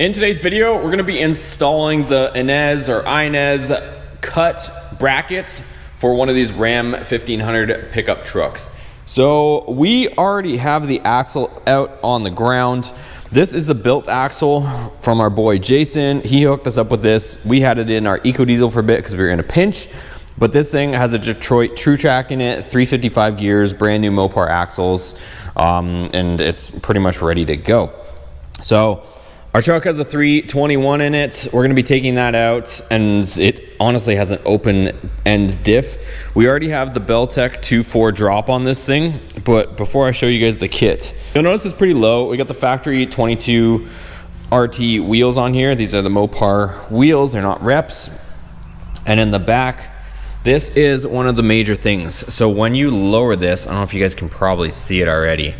In today's video, we're going to be installing the INEZ or INEZ cut brackets for one of these Ram 1500 pickup trucks. So we already have the axle out on the ground. This is the built axle from our boy Jason. He hooked us up with this. We had it in our Eco Diesel for a bit because we were in a pinch. But this thing has a Detroit True Track in it, 355 gears, brand new Mopar axles, and it's pretty much ready to go. So our truck has a 321 in it. We're gonna be taking that out, and it honestly has an open end diff. We already have the Beltec 2.4 drop on this thing, but before I show you guys the kit, you'll notice it's pretty low. We got the factory 22 RT wheels on here. These are the Mopar wheels, they're not reps. And in the back, this is one of the major things. So when you lower this, I don't know if you guys can probably see it already.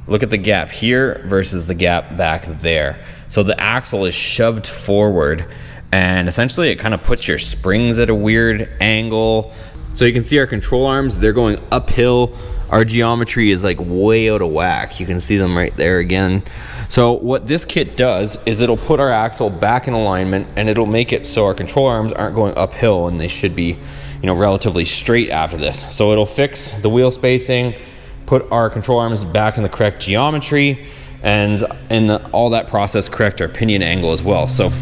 Look at the gap here versus the gap back there. So the axle is shoved forward, and essentially it kind of puts your springs at a weird angle. So you can see our control arms, they're going uphill. Our geometry is like way out of whack. You can see them right there again. So what this kit does is it'll put our axle back in alignment, and it'll make it so our control arms aren't going uphill, and they should be, you know, relatively straight after this. So it'll fix the wheel spacing, put our control arms back in the correct geometry, and in all that process correct our pinion angle as well. So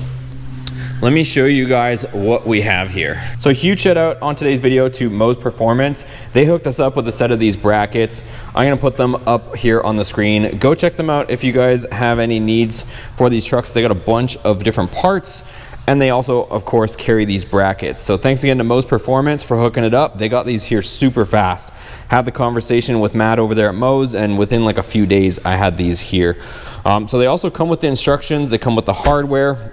let me show you guys what we have here. So huge shout out on today's video to Moes Performance. They hooked us up with a set of these brackets. I'm gonna put them up here on the screen. Go check them out if you guys have any needs for these trucks. They got a bunch of different parts, and they also, of course, carry these brackets. So thanks again to Moes Performance for hooking it up. They got these here super fast. Had the conversation with Matt over there at Moes, and within like a few days, I had these here. So they also come with the instructions. They come with the hardware.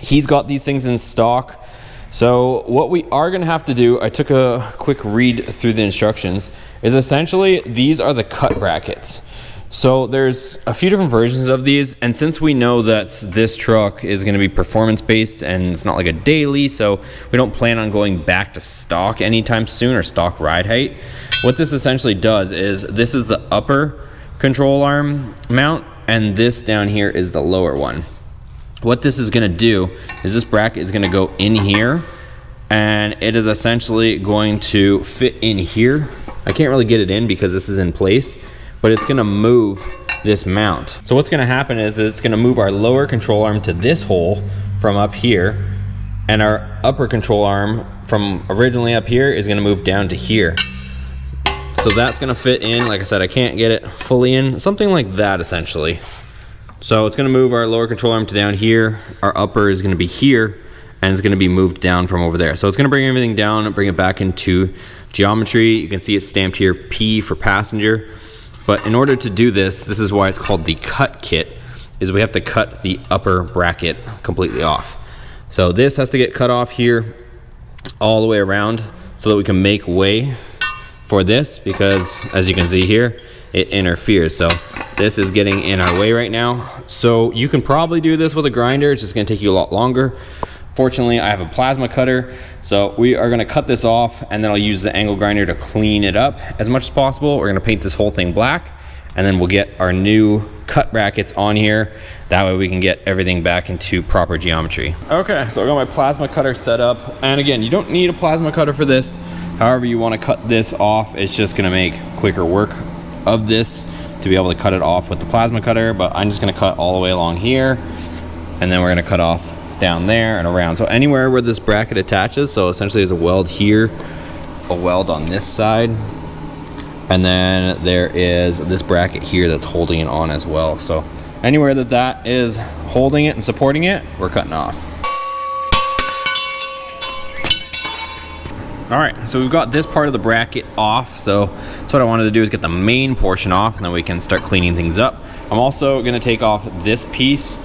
He's got these things in stock. So what we are gonna have to do, I took a quick read through the instructions, is essentially these are the cut brackets. So there's a few different versions of these, and since we know that this truck is going to be performance based and it's not like a daily, so we don't plan on going back to stock anytime soon, or stock ride height. What this essentially does is, this is the upper control arm mount, and this down here is the lower one. What this is going to do is this bracket is going to go in here, and it is essentially going to fit in here. I can't really get it in because this is in place, but it's gonna move this mount. So what's gonna happen is it's gonna move our lower control arm to this hole from up here, and our upper control arm from originally up here is gonna move down to here. So that's gonna fit in. Like I said, I can't get it fully in, something like that essentially. So it's gonna move our lower control arm to down here, our upper is gonna be here, and it's gonna be moved down from over there. So it's gonna bring everything down and bring it back into geometry. You can see it's stamped here, P for passenger. But in order to do this, this is why it's called the cut kit, is we have to cut the upper bracket completely off. So this has to get cut off here all the way around so that we can make way for this, because as you can see here, it interferes. So this is getting in our way right now. So you can probably do this with a grinder. It's just gonna take you a lot longer. Fortunately, I have a plasma cutter, so we are gonna cut this off, and then I'll use the angle grinder to clean it up as much as possible. We're gonna paint this whole thing black, and then we'll get our new cut brackets on here. That way we can get everything back into proper geometry. Okay, so I got my plasma cutter set up, and again, you don't need a plasma cutter for this. However you wanna cut this off, it's just gonna make quicker work of this to be able to cut it off with the plasma cutter, but I'm just gonna cut all the way along here, and then we're gonna cut off down there and around. So anywhere where this bracket attaches, so essentially there's a weld here, a weld on this side, and then there is this bracket here that's holding it on as well. So anywhere that that is holding it and supporting it, we're cutting off. All right, so we've got this part of the bracket off. So that's what I wanted to do, is get the main portion off, and then we can start cleaning things up. I'm also gonna take off this piece.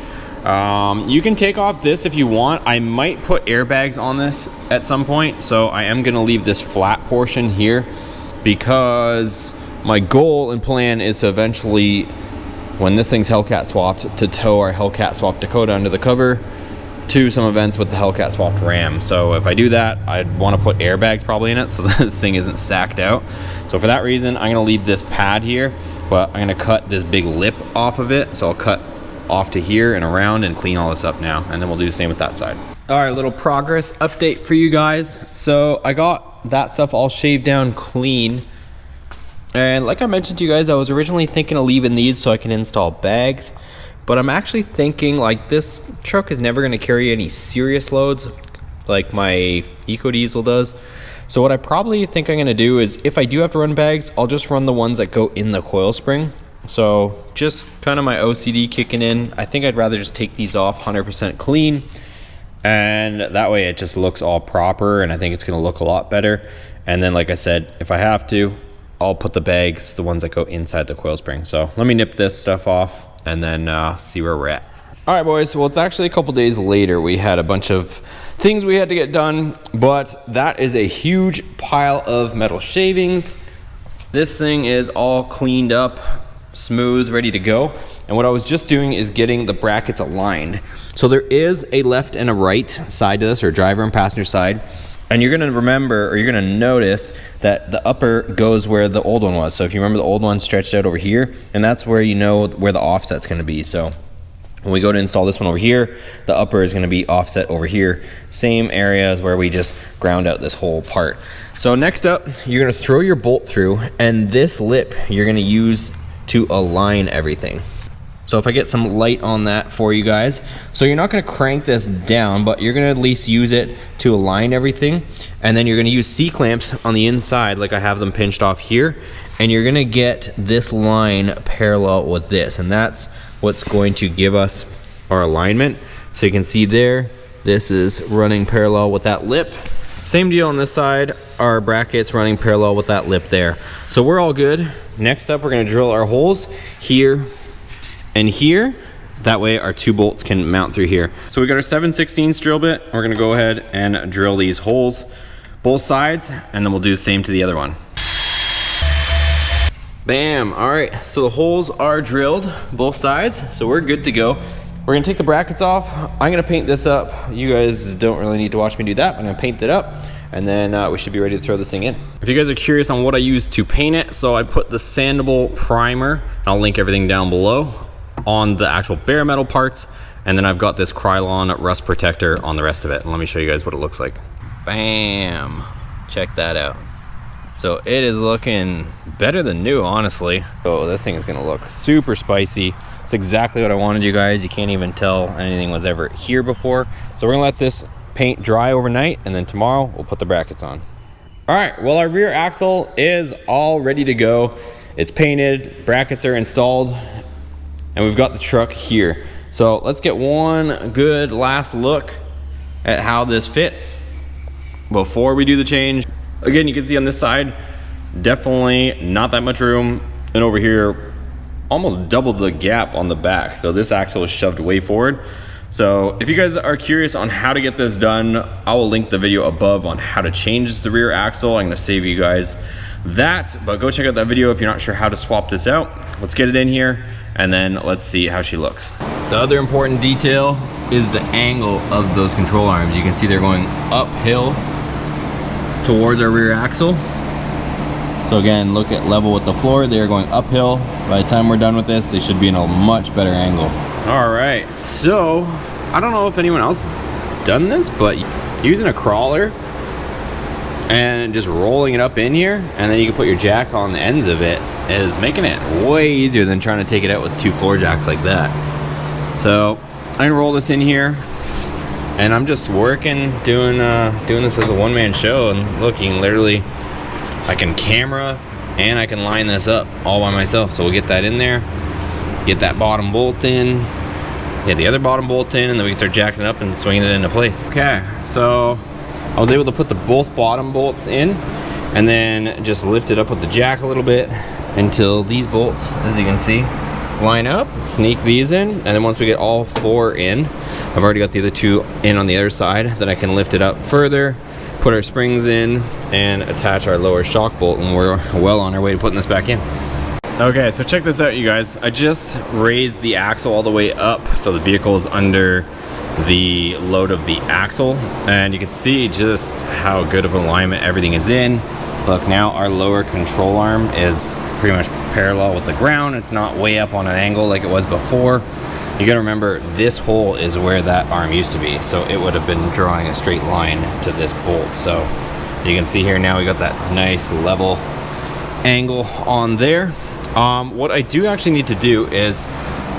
You can take off this if you want. I might put airbags on this at some point, so I am gonna leave this flat portion here, because my goal and plan is to eventually, when this thing's Hellcat swapped, to tow our Hellcat swapped Dakota under the cover to some events with the Hellcat swapped Ram. So if I do that, I'd want to put airbags probably in it so this thing isn't sacked out. So for that reason, I'm gonna leave this pad here, but I'm gonna cut this big lip off of it. So I'll cut off to here and around and clean all this up now, and then we'll do the same with that side. All right, little progress update for you guys. So I got that stuff all shaved down clean, and like I mentioned to you guys, I was originally thinking of leaving these so I can install bags, but I'm actually thinking like this truck is never going to carry any serious loads like my Eco Diesel does. So what I probably think I'm going to do is, if I do have to run bags, I'll just run the ones that go in the coil spring. So just kind of my OCD kicking in. I think I'd rather just take these off 100% clean, and that way it just looks all proper, and I think it's going to look a lot better. And then like I said, if I have to, I'll put the bags, the ones that go inside the coil spring. So let me nip this stuff off and then see where we're at. All right, boys, well, it's actually a couple days later. We had a bunch of things we had to get done, but that is a huge pile of metal shavings. This thing is all cleaned up, smooth, ready to go. And what I was just doing is getting the brackets aligned. So there is a left and a right side to this, or driver and passenger side. And you're gonna remember, or you're gonna notice that the upper goes where the old one was. So if you remember, the old one stretched out over here, and that's where you know where the offset's gonna be. So when we go to install this one over here, the upper is going to be offset over here. Same area as where we just ground out this whole part. So next up, you're going to throw your bolt through, and this lip you're going to use to align everything. So if I get some light on that for you guys. So you're not going to crank this down, but you're going to at least use it to align everything. And then you're going to use C-clamps on the inside, like I have them pinched off here. And you're going to get this line parallel with this. And that's what's going to give us our alignment. So you can see there, this is running parallel with that lip. Same deal on this side, our brackets running parallel with that lip there. So we're all good. Next up, we're gonna drill our holes here and here. That way our two bolts can mount through here. So we got our 7/16 drill bit. We're gonna go ahead and drill these holes, both sides, and then we'll do the same to the other one. Bam. All right, so the holes are drilled, both sides, so we're good to go. We're gonna take the brackets off. I'm gonna paint this up. You guys don't really need to watch me do that. I'm gonna paint it up, and then we should be ready to throw this thing in. If you guys are curious on what I use to paint it, so I put the sandable primer, I'll link everything down below, on the actual bare metal parts, and then I've got this Krylon rust protector on the rest of it. And let me show you guys what it looks like. Bam. Check that out. So it is looking better than new, honestly. So this thing is gonna look super spicy. It's exactly what I wanted, you guys. You can't even tell anything was ever here before. So we're gonna let this paint dry overnight, and then tomorrow we'll put the brackets on. All right, well, our rear axle is all ready to go. It's painted, brackets are installed, and we've got the truck here. So let's get one good last look at how this fits before we do the change. Again, you can see on this side, definitely not that much room. And over here, almost double the gap on the back. So this axle is shoved way forward. So if you guys are curious on how to get this done, I will link the video above on how to change the rear axle. I'm gonna save you guys that, but go check out that video if you're not sure how to swap this out. Let's get it in here, and then let's see how she looks. The other important detail is the angle of those control arms. You can see they're going uphill towards our rear axle. So again, look at level with the floor. They're going uphill. By the time we're done with this, they should be in a much better angle. All right, so I don't know if anyone else has done this, but using a crawler and just rolling it up in here, and then you can put your jack on the ends of it, is making it way easier than trying to take it out with two floor jacks like that. So I'm gonna roll this in here, and I'm just working, doing this as a one-man show. And looking, literally, I can camera and I can line this up all by myself. So we'll get that in there, get that bottom bolt in, get the other bottom bolt in, and then we can start jacking it up and swinging it into place. Okay, so I was able to put the both bottom bolts in, and then just lift it up with the jack a little bit until these bolts, as you can see, line up. Sneak these in, and then once we get all four in, I've already got the other two in on the other side, then I can lift it up further, put our springs in, and attach our lower shock bolt, and we're well on our way to putting this back in. Okay, so check this out, you guys. I just raised the axle all the way up so the vehicle is under the load of the axle, and you can see just how good of alignment everything is in. Look, now our lower control arm is pretty much parallel with the ground. It's not way up on an angle like it was before. You gotta remember, this hole is where that arm used to be, so it would have been drawing a straight line to this bolt. So you can see here now we got that nice level angle on there. What I do actually need to do is,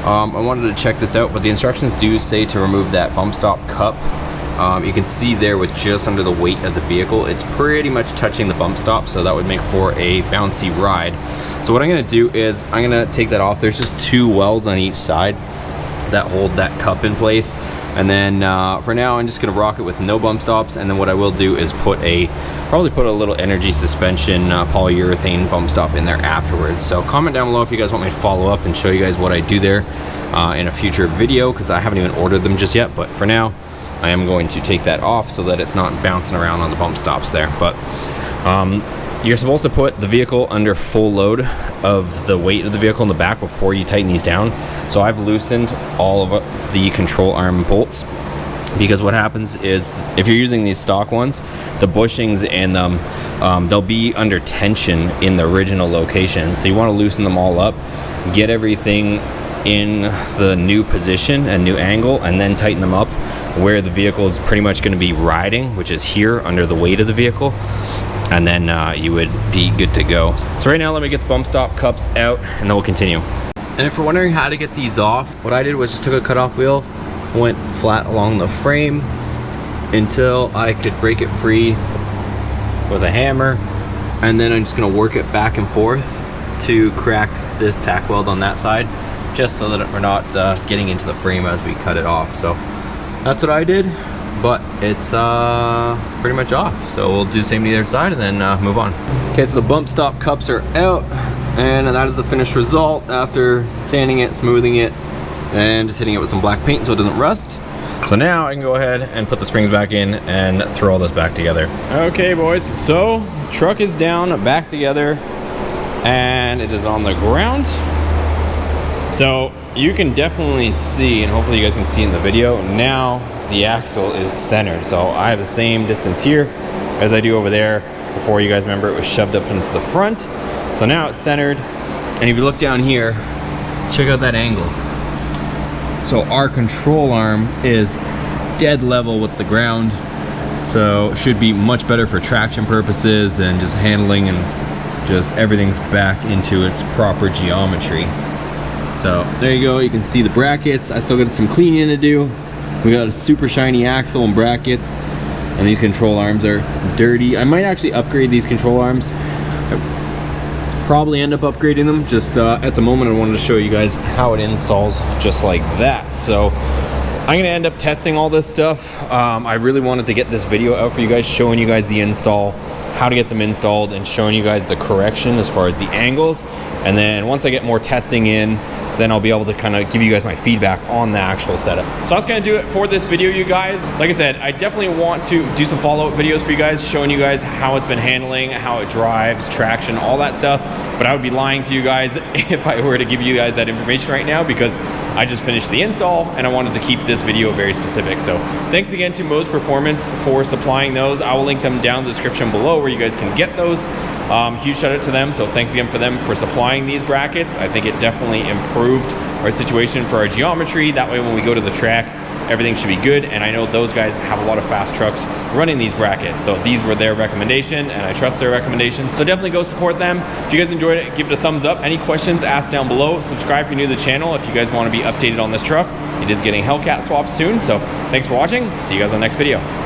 I wanted to check this out, but the instructions do say to remove that bump stop cup. You can see there with just under the weight of the vehicle, it's pretty much touching the bump stop, so that would make for a bouncy ride. So what I'm gonna do is I'm gonna take that off. There's just 2 welds on each side that hold that cup in place. And then for now, I'm just gonna rock it with no bump stops. And then what I will do is probably put a little energy suspension polyurethane bump stop in there afterwards. So comment down below if you guys want me to follow up and show you guys what I do there in a future video, because I haven't even ordered them just yet. But for now, I am going to take that off so that it's not bouncing around on the bump stops there. But you're supposed to put the vehicle under full load of the weight of the vehicle in the back before you tighten these down. So I've loosened all of the control arm bolts, because what happens is if you're using these stock ones, the bushings in them, they'll be under tension in the original location. So you want to loosen them all up, get everything in the new position and new angle, and then tighten them up where the vehicle is pretty much going to be riding, which is here under the weight of the vehicle. And then you would be good to go. So right now, let me get the bump stop cups out, and then we'll continue. And if you're wondering how to get these off, what I did was just took a cutoff wheel, went flat along the frame until I could break it free with a hammer, and then I'm just gonna work it back and forth to crack this tack weld on that side, just so that we're not getting into the frame as we cut it off. So that's what I did. But it's pretty much off. So we'll do the same to the other side and then move on. Okay, so the bump stop cups are out, and that is the finished result after sanding it, smoothing it, and just hitting it with some black paint so it doesn't rust. So now I can go ahead and put the springs back in and throw all this back together. Okay, boys, so truck is down, back together, and it is on the ground. So you can definitely see, and hopefully you guys can see in the video, now the axle is centered. So I have the same distance here as I do over there. Before, you guys remember, it was shoved up into the front. So now it's centered. And if you look down here, check out that angle. So our control arm is dead level with the ground. So it should be much better for traction purposes and just handling, and just everything's back into its proper geometry. So there you go, you can see the brackets. I still got some cleaning to do. We got a super shiny axle and brackets, and these control arms are dirty. I might actually upgrade these control arms. I probably end up upgrading them. Just at the moment, I wanted to show you guys how it installs just like that. So I'm gonna end up testing all this stuff. I really wanted to get this video out for you guys, showing you guys the install, how to get them installed, and showing you guys the correction as far as the angles. And then once I get more testing in, then I'll be able to kind of give you guys my feedback on the actual setup. So that's gonna do it for this video, you guys. Like I said, I definitely want to do some follow-up videos for you guys, showing you guys how it's been handling, how it drives, traction, all that stuff. But I would be lying to you guys if I were to give you guys that information right now, because I just finished the install and I wanted to keep this video very specific. So thanks again to Moes Performance for supplying those. I will link them down in the description below where you guys can get those. Huge shout out to them. So thanks again for them for supplying these brackets. I think it definitely improved our situation for our geometry. That way when we go to the track, everything should be good. And I know those guys have a lot of fast trucks running these brackets. So these were their recommendation, and I trust their recommendation. So definitely go support them. If you guys enjoyed it, give it a thumbs up. Any questions, ask down below. Subscribe if you're new to the channel if you guys want to be updated on this truck. It is getting Hellcat swapped soon. So thanks for watching. See you guys on the next video.